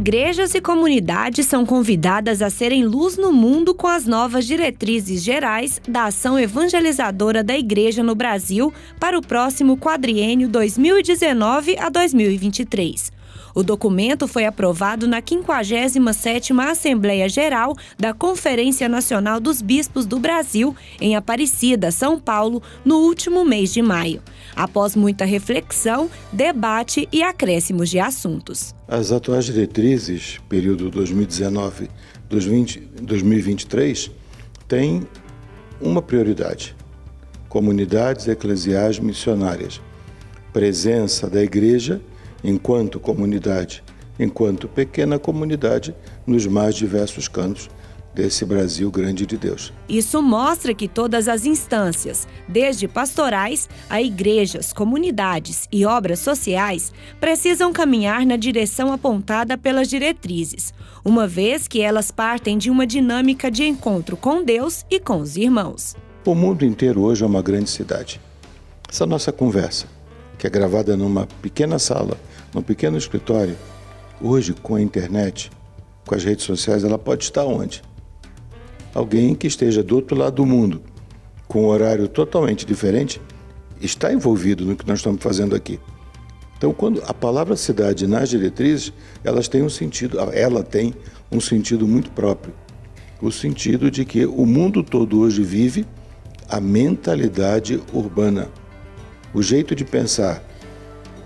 Igrejas e comunidades são convidadas a serem luz no mundo com as novas diretrizes gerais da ação evangelizadora da Igreja no Brasil para o próximo quadriênio 2019 a 2023. O documento foi aprovado na 57ª Assembleia Geral da Conferência Nacional dos Bispos do Brasil, em Aparecida, São Paulo, no último mês de maio, após muita reflexão, debate e acréscimos de assuntos. As atuais diretrizes, período 2019-2023, têm uma prioridade: comunidades eclesiais missionárias, presença da Igreja enquanto comunidade, enquanto pequena comunidade, nos mais diversos cantos desse Brasil grande de Deus. Isso mostra que todas as instâncias, desde pastorais a igrejas, comunidades e obras sociais, precisam caminhar na direção apontada pelas diretrizes, uma vez que elas partem de uma dinâmica de encontro com Deus e com os irmãos. O mundo inteiro hoje é uma grande cidade. Essa nossa conversa, que é gravada numa pequena sala, num pequeno escritório, hoje com a internet, com as redes sociais, ela pode estar onde? Alguém que esteja do outro lado do mundo, com um horário totalmente diferente, está envolvido no que nós estamos fazendo aqui. Então, quando a palavra cidade nas diretrizes, ela tem um sentido muito próprio. O sentido de que o mundo todo hoje vive a mentalidade urbana. O jeito de pensar,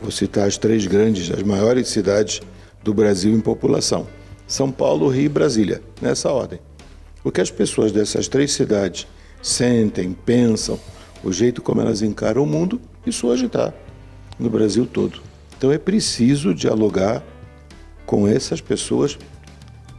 vou citar as três as maiores cidades do Brasil em população: São Paulo, Rio e Brasília, nessa ordem. O que as pessoas dessas três cidades sentem, pensam, o jeito como elas encaram o mundo, isso hoje está no Brasil todo. Então é preciso dialogar com essas pessoas,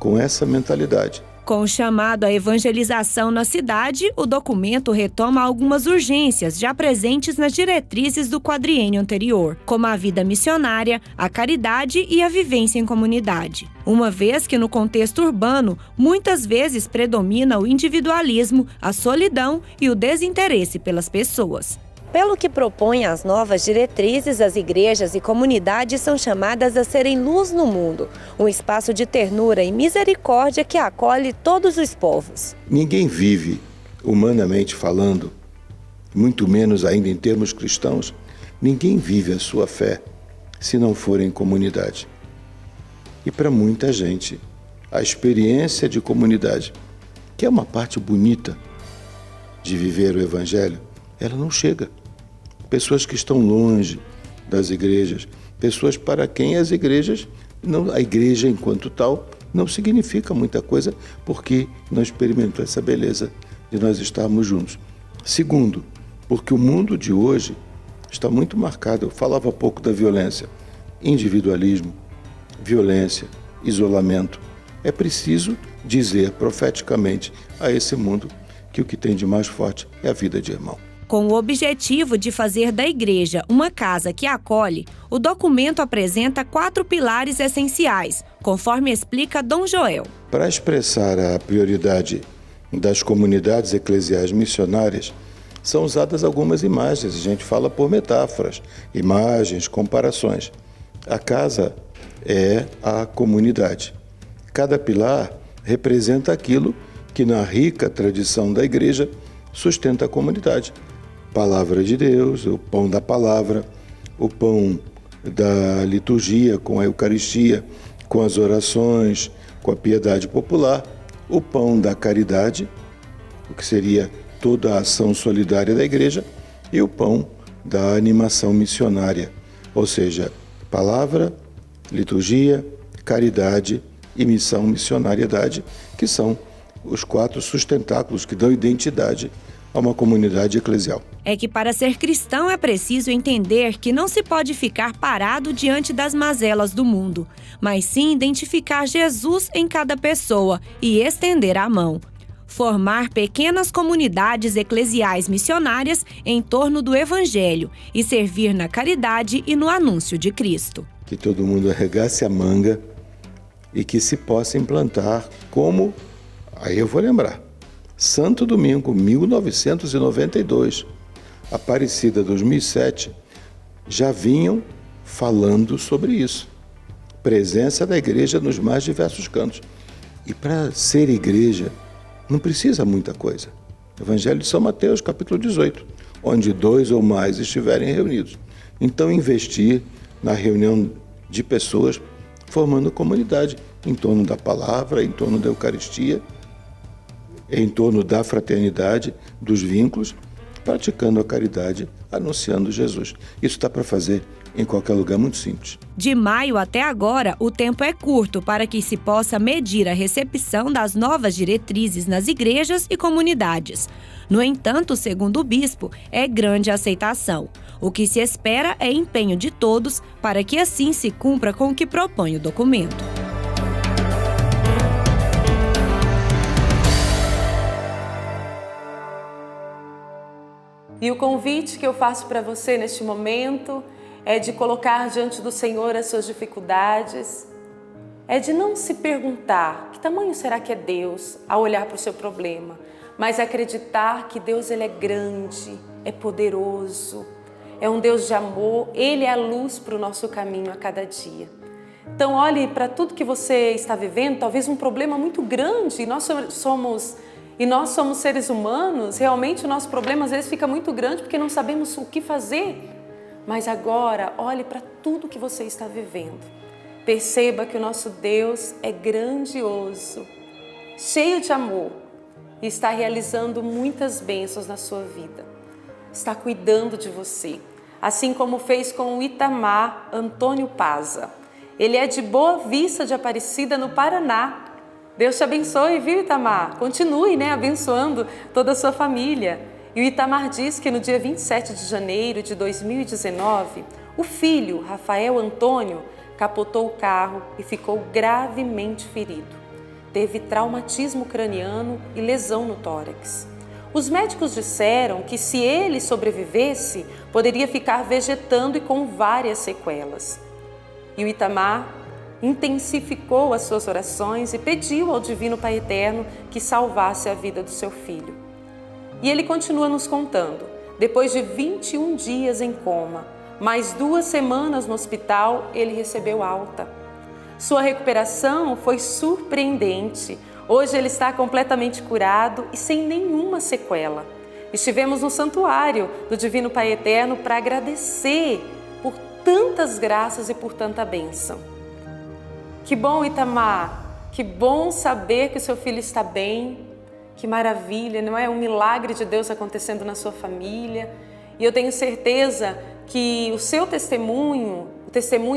com essa mentalidade. Com o chamado à evangelização na cidade, o documento retoma algumas urgências já presentes nas diretrizes do quadriênio anterior, como a vida missionária, a caridade e a vivência em comunidade. Uma vez que no contexto urbano, muitas vezes predomina o individualismo, a solidão e o desinteresse pelas pessoas. Pelo que propõe as novas diretrizes, as igrejas e comunidades são chamadas a serem luz no mundo, um espaço de ternura e misericórdia que acolhe todos os povos. Ninguém vive, humanamente falando, muito menos ainda em termos cristãos, ninguém vive a sua fé se não for em comunidade. E para muita gente, a experiência de comunidade, que é uma parte bonita de viver o Evangelho, ela não chega. Pessoas que estão longe das igrejas, pessoas para quem a igreja enquanto tal não significa muita coisa porque não experimentou essa beleza de nós estarmos juntos. Segundo, porque o mundo de hoje está muito marcado, eu falava há pouco da violência, individualismo, violência, isolamento. É preciso dizer profeticamente a esse mundo que o que tem de mais forte é a vida de irmão. Com o objetivo de fazer da igreja uma casa que acolhe, o documento apresenta 4 pilares essenciais, conforme explica Dom Joel. Para expressar a prioridade das comunidades eclesiais missionárias, são usadas algumas imagens, a gente fala por metáforas, imagens, comparações. A casa é a comunidade. Cada pilar representa aquilo que na rica tradição da igreja sustenta a comunidade. Palavra de Deus, o pão da palavra, o pão da liturgia com a Eucaristia, com as orações, com a piedade popular, o pão da caridade, o que seria toda a ação solidária da igreja, e o pão da animação missionária, ou seja, palavra, liturgia, caridade e missão missionariedade, que são os 4 sustentáculos que dão identidade a uma comunidade eclesial. É que para ser cristão é preciso entender que não se pode ficar parado diante das mazelas do mundo, mas sim identificar Jesus em cada pessoa e estender a mão. Formar pequenas comunidades eclesiais missionárias em torno do Evangelho e servir na caridade e no anúncio de Cristo. Que todo mundo arregace a manga e que se possa implantar como, aí eu vou lembrar, Santo Domingo, 1992, Aparecida, 2007, já vinham falando sobre isso. Presença da igreja nos mais diversos cantos. E para ser igreja, não precisa muita coisa. Evangelho de São Mateus, capítulo 18, onde 2 ou mais estiverem reunidos. Então, investir na reunião de pessoas formando comunidade em torno da palavra, em torno da Eucaristia, em torno da fraternidade, dos vínculos, praticando a caridade, anunciando Jesus. Isso dá para fazer em qualquer lugar, muito simples. De maio até agora, o tempo é curto para que se possa medir a recepção das novas diretrizes nas igrejas e comunidades. No entanto, segundo o bispo, é grande a aceitação. O que se espera é empenho de todos para que assim se cumpra com o que propõe o documento. E o convite que eu faço para você neste momento é de colocar diante do Senhor as suas dificuldades, é de não se perguntar que tamanho será que é Deus ao olhar para o seu problema, mas acreditar que Deus ele é grande, é poderoso, é um Deus de amor, Ele é a luz para o nosso caminho a cada dia. Então olhe para tudo que você está vivendo, talvez um problema muito grande, e nós somos seres humanos, realmente o nosso problema às vezes fica muito grande porque não sabemos o que fazer. Mas agora, olhe para tudo que você está vivendo. Perceba que o nosso Deus é grandioso, cheio de amor e está realizando muitas bênçãos na sua vida. Está cuidando de você, assim como fez com o Itamar Antônio Paza. Ele é de Boa Vista de Aparecida, no Paraná. Deus te abençoe, viu, Itamar? Continue, abençoando toda a sua família. E o Itamar diz que no dia 27 de janeiro de 2019, o filho, Rafael Antônio, capotou o carro e ficou gravemente ferido. Teve traumatismo craniano e lesão no tórax. Os médicos disseram que se ele sobrevivesse, poderia ficar vegetando e com várias sequelas. E o Itamar intensificou as suas orações e pediu ao Divino Pai Eterno que salvasse a vida do seu filho. E ele continua nos contando, depois de 21 dias em coma, mais 2 semanas no hospital, ele recebeu alta. Sua recuperação foi surpreendente. Hoje ele está completamente curado e sem nenhuma sequela. Estivemos no santuário do Divino Pai Eterno para agradecer por tantas graças e por tanta bênção. Que bom, Itamar, que bom saber que o seu filho está bem. Que maravilha, não é? Um milagre de Deus acontecendo na sua família. E eu tenho certeza que o seu testemunho,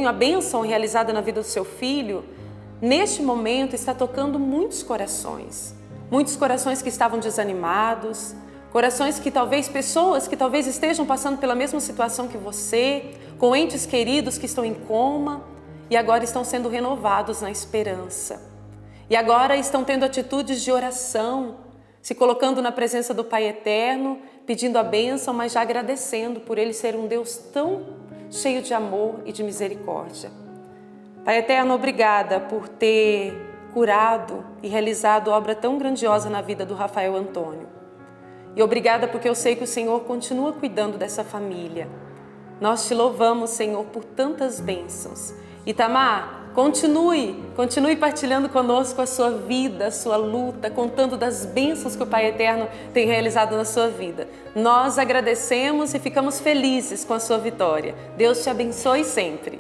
a bênção realizada na vida do seu filho, neste momento está tocando muitos corações. Muitos corações que estavam desanimados, corações que pessoas que talvez estejam passando pela mesma situação que você, com entes queridos que estão em coma e agora estão sendo renovados na esperança. E agora estão tendo atitudes de oração, se colocando na presença do Pai Eterno, pedindo a bênção, mas já agradecendo por Ele ser um Deus tão cheio de amor e de misericórdia. Pai Eterno, obrigada por ter curado e realizado obra tão grandiosa na vida do Rafael Antônio. E obrigada porque eu sei que o Senhor continua cuidando dessa família. Nós te louvamos, Senhor, por tantas bênçãos. Itamar, continue partilhando conosco a sua vida, a sua luta, contando das bênçãos que o Pai Eterno tem realizado na sua vida. Nós agradecemos e ficamos felizes com a sua vitória. Deus te abençoe sempre.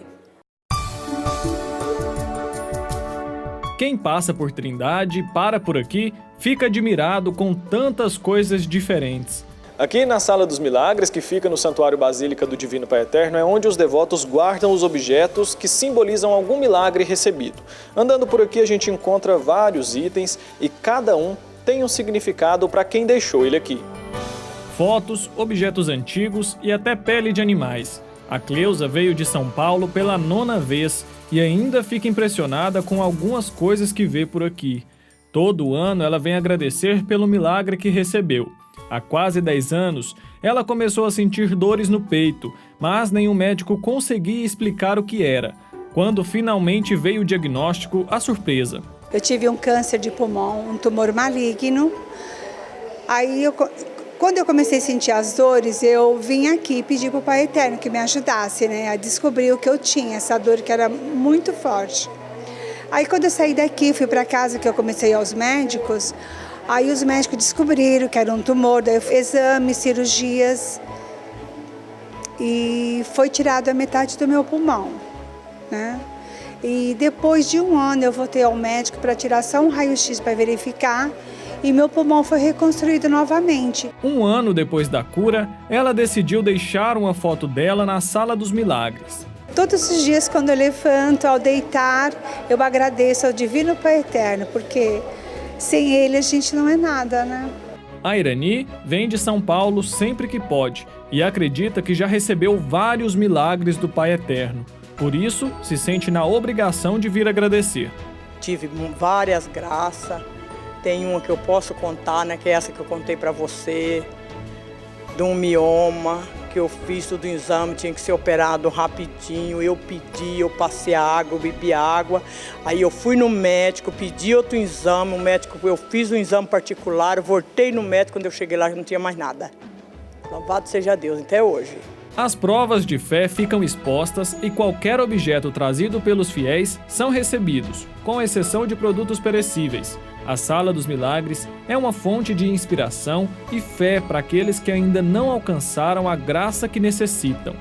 Quem passa por Trindade, para por aqui, fica admirado com tantas coisas diferentes. Aqui na Sala dos Milagres, que fica no Santuário Basílica do Divino Pai Eterno, é onde os devotos guardam os objetos que simbolizam algum milagre recebido. Andando por aqui, a gente encontra vários itens e cada um tem um significado para quem deixou ele aqui. Fotos, objetos antigos e até pele de animais. A Cleusa veio de São Paulo pela 9ª vez e ainda fica impressionada com algumas coisas que vê por aqui. Todo ano ela vem agradecer pelo milagre que recebeu. Há quase 10 anos, ela começou a sentir dores no peito, mas nenhum médico conseguia explicar o que era. Quando finalmente veio o diagnóstico, a surpresa. Eu tive um câncer de pulmão, um tumor maligno. Aí, quando eu comecei a sentir as dores, eu vim aqui pedir para o Pai Eterno que me ajudasse, a descobrir o que eu tinha, essa dor que era muito forte. Aí, quando eu saí daqui, fui para casa, que eu comecei aos médicos, aí os médicos descobriram que era um tumor, daí eu fiz exames, cirurgias, e foi tirado a metade do meu pulmão, E depois de um ano eu voltei ao médico para tirar só um raio-x para verificar e meu pulmão foi reconstruído novamente. Um ano depois da cura, ela decidiu deixar uma foto dela na Sala dos Milagres. Todos os dias quando eu levanto, ao deitar, eu agradeço ao Divino Pai Eterno, porque sem Ele a gente não é nada, A Irani vem de São Paulo sempre que pode e acredita que já recebeu vários milagres do Pai Eterno. Por isso, se sente na obrigação de vir agradecer. Tive várias graças. Tem uma que eu posso contar, que é essa que eu contei para você, de um mioma, que eu fiz tudo em exame, tinha que ser operado rapidinho. Eu pedi, eu passei a água, eu bebi água. Aí eu fui no médico, pedi outro exame, eu fiz um exame particular, eu voltei no médico, quando eu cheguei lá já não tinha mais nada. Louvado seja Deus, até hoje. As provas de fé ficam expostas e qualquer objeto trazido pelos fiéis são recebidos, com exceção de produtos perecíveis. A Sala dos Milagres é uma fonte de inspiração e fé para aqueles que ainda não alcançaram a graça que necessitam.